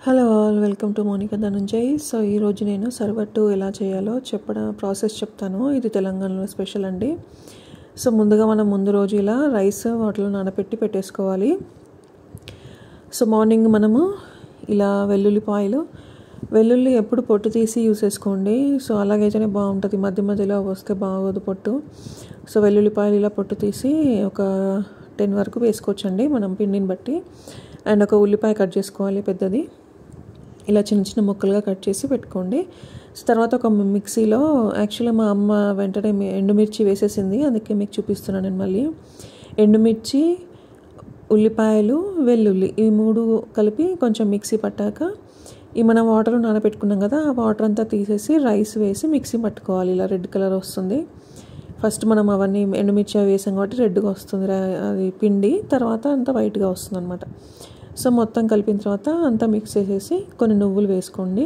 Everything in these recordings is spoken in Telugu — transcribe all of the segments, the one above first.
Hello all, welcome to Monika Dhananjay. So ఈరోజు నేను సర్వట్టు ఎలా చేయాలో ప్రాసెస్ చెప్తాను. ఇది తెలంగాణలో స్పెషల్ అండి. సో ముందుగా మనం ముందు రోజు ఇలా రైస్ వాటిలో నానబెట్టి పెట్టేసుకోవాలి. సో మార్నింగ్ మనము ఇలా వెల్లుల్లి ఎప్పుడు పొట్టు తీసి యూస్ చేసుకోండి. సో అలాగైతేనే బాగుంటుంది, మధ్య మధ్యలో వస్తే బాగోదు పొట్టు. సో వెల్లుల్లిపాయలు ఇలా పొట్టు తీసి ఒక 10 వరకు వేసుకోవచ్చండి మనం పిండిని బట్టి. అండ్ ఒక ఉల్లిపాయ కట్ చేసుకోవాలి పెద్దది, ఇలా చిన్న చిన్న ముక్కలుగా కట్ చేసి పెట్టుకోండి. తర్వాత ఒక మిక్సీలో, యాక్చువల్లీ మా అమ్మ వెంటనే ఎండుమిర్చి వేసేసింది, అందుకే మీకు చూపిస్తున్నాను నేను మళ్ళీ. ఎండుమిర్చి, ఉల్లిపాయలు, వెల్లుల్లి ఈ 3 కలిపి కొంచెం మిక్సీ పట్టాక ఈ మనం వాటర్ నానబెట్టుకున్నాం కదా, ఆ వాటర్ అంతా తీసేసి రైస్ వేసి మిక్సీ పట్టుకోవాలి. ఇలా రెడ్ కలర్ వస్తుంది. ఫస్ట్ మనం అవన్నీ ఎండుమిర్చి వేసాం కాబట్టి రెడ్గా వస్తుంది అది పిండి, తర్వాత అంతా వైట్గా వస్తుంది అనమాట. సో మొత్తం కలిపిన తర్వాత అంతా మిక్స్ చేసేసి కొన్ని నువ్వులు వేసుకోండి.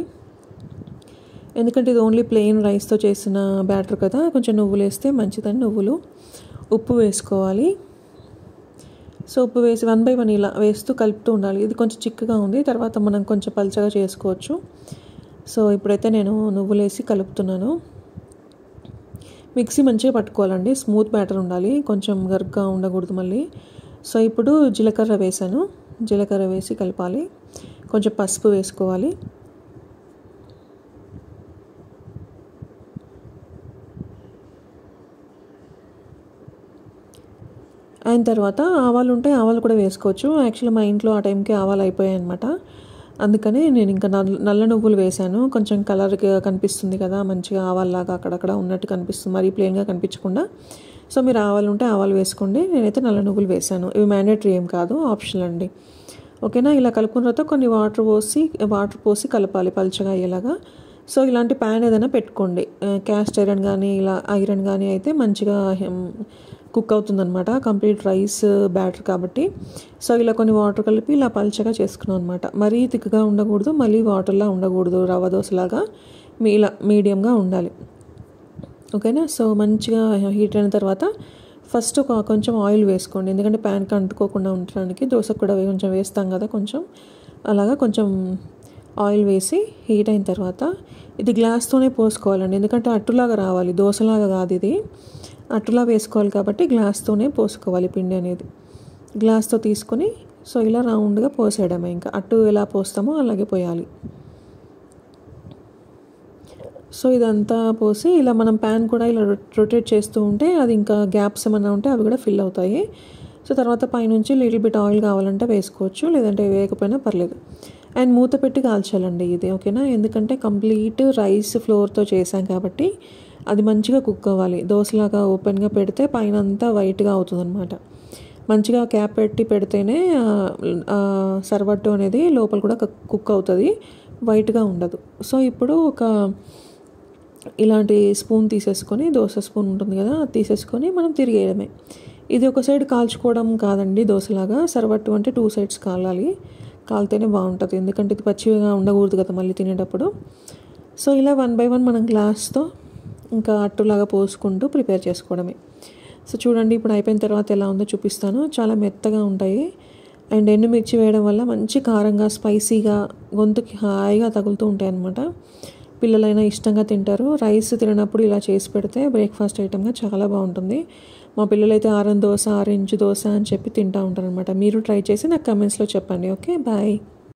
ఎందుకంటే ఇది ఓన్లీ ప్లెయిన్ రైస్తో చేసిన బ్యాటర్ కదా, కొంచెం నువ్వులు వేస్తే మంచిదని నువ్వులు. ఉప్పు వేసుకోవాలి. సో ఉప్పు వేసి 1 by 1 ఇలా వేస్తూ కలుపుతూ ఉండాలి. ఇది కొంచెం చిక్కగా ఉంది, తర్వాత మనం కొంచెం పల్చగా చేసుకోవచ్చు. సో ఇప్పుడైతే నేను నువ్వులు వేసి కలుపుతున్నాను. మిక్సీ మంచిగా పట్టుకోవాలండి, స్మూత్ బ్యాటర్ ఉండాలి, కొంచెం గరుగ్గా ఉండకూడదు మళ్ళీ. సో ఇప్పుడు జీలకర్ర వేసాను, జీలకర్ర వేసి కలపాలి. కొంచెం పసుపు వేసుకోవాలి. అయిన తర్వాత ఆవాలు ఉంటే ఆవాలు కూడా వేసుకోవచ్చు. యాక్చువల్లీ మా ఇంట్లో ఆ టైంకి ఆవాలు అయిపోయాయి అనమాట, అందుకనే నేను ఇంకా నల్ల నువ్వులు వేశాను. కొంచెం కలర్గా కనిపిస్తుంది కదా, మంచిగా ఆవాల్లాగా అక్కడక్కడ ఉన్నట్టు కనిపిస్తుంది, మరీ ప్లెయిన్గా కనిపించకుండా. సో మీరు ఆవాలు ఉంటే ఆవాలు వేసుకోండి. నేనైతే నల్ల నువ్వులు వేశాను. ఇవి మ్యాండేటరీ ఏం కాదు, ఆప్షనల్ అండి. ఓకేనా. ఇలా కలుపుకున్న తర్వాత కొన్ని వాటర్ పోసి కలపాలి పల్చగా అయ్యేలాగా. సో ఇలాంటి ప్యాన్ ఏదైనా పెట్టుకోండి, క్యాస్ట్ ఐరన్ కానీ ఇలా ఐరన్ కానీ అయితే మంచిగా కుక్ అవుతుందన్నమాట, కంప్లీట్ రైస్ బ్యాటర్ కాబట్టి. సో ఇలా కొన్ని వాటర్ కలిపి ఇలా పల్చగా చేసుకున్నాం అనమాట. మరీ థిక్గా ఉండకూడదు, మళ్ళీ వాటర్లా ఉండకూడదు, రవ్వ దోశలాగా ఇలా మీడియంగా ఉండాలి. ఓకేనా. సో మంచిగా హీట్ అయిన తర్వాత ఫస్ట్ కొంచెం ఆయిల్ వేసుకోండి, ఎందుకంటే ప్యాన్కి అంటుకోకుండా ఉండడానికి. దోశకు కూడా కొంచెం వేస్తాం కదా, కొంచెం అలాగా కొంచెం ఆయిల్ వేసి హీట్ అయిన తర్వాత ఇది గ్లాస్తోనే పోసుకోవాలండి, ఎందుకంటే అట్టులాగా రావాలి, దోశలాగా కాదు ఇది. అట్టులా వేసుకోవాలి కాబట్టి గ్లాస్తోనే పోసుకోవాలి పిండి అనేది. గ్లాస్తో తీసుకొని సో ఇలా రౌండ్గా పోసేయడమే, ఇంకా అట్టు ఎలా పోస్తామో అలాగే పోయాలి. సో ఇదంతా పోసి ఇలా మనం ప్యాన్ కూడా ఇలా రొటేట్ చేస్తూ ఉంటే అది ఇంకా గ్యాప్స్ ఏమైనా ఉంటే అవి కూడా ఫిల్ అవుతాయి. సో తర్వాత పైనుంచి లిటిల్ బిట్ ఆయిల్ కావాలంటే వేసుకోవచ్చు, లేదంటే వేయకపోయినా పర్లేదు. అండ్ మూత పెట్టి కాల్చాలండి ఇది. ఓకేనా. ఎందుకంటే కంప్లీట్ రైస్ ఫ్లోర్తో చేసాం కాబట్టి అది మంచిగా కుక్ అవ్వాలి. దోశలాగా ఓపెన్గా పెడితే పైన అంతా వైట్గా అవుతుంది అనమాట. మంచిగా క్యాప్ పెట్టి పెడితేనే సర్వట్టు అనేది లోపల కూడా కుక్ అవుతుంది, వైట్గా ఉండదు. సో ఇప్పుడు ఇలాంటి స్పూన్ తీసేసుకొని, దోశ స్పూన్ ఉంటుంది కదా, అది తీసేసుకొని మనం తిరిగేయడమే. ఇది ఒక సైడ్ కాల్చుకోవడం కాదండి దోశలాగా, సర్వట్టు అంటే 2 sides కాలాలి, కాలితేనే బాగుంటుంది, ఎందుకంటే ఇది పచ్చిగా ఉండకూడదు కదా మళ్ళీ తినేటప్పుడు. సో ఇలా 1 by 1 మనం గ్లాస్తో ఇంకా అట్టులాగా పోసుకుంటూ ప్రిపేర్ చేసుకోవడమే. సో చూడండి ఇప్పుడు అయిపోయిన తర్వాత ఎలా ఉందో చూపిస్తాను. చాలా మెత్తగా ఉంటాయి. అండ్ ఎండుమిర్చి వేయడం వల్ల మంచి కారంగా స్పైసీగా గొంతుకి హాయిగా తగులుతూ ఉంటాయి అన్నమాట. పిల్లలైనా ఇష్టంగా తింటారు. రైస్ తినప్పుడు ఇలా చేసి పెడితే బ్రేక్ఫాస్ట్ ఐటమ్గా చాలా బాగుంటుంది. మా పిల్లలైతే ఆరెంజ్ దోశ అని చెప్పి తింటూ ఉంటారు అనమాట. మీరు ట్రై చేసి నాకు కమెంట్స్లో చెప్పండి. Okay, bye.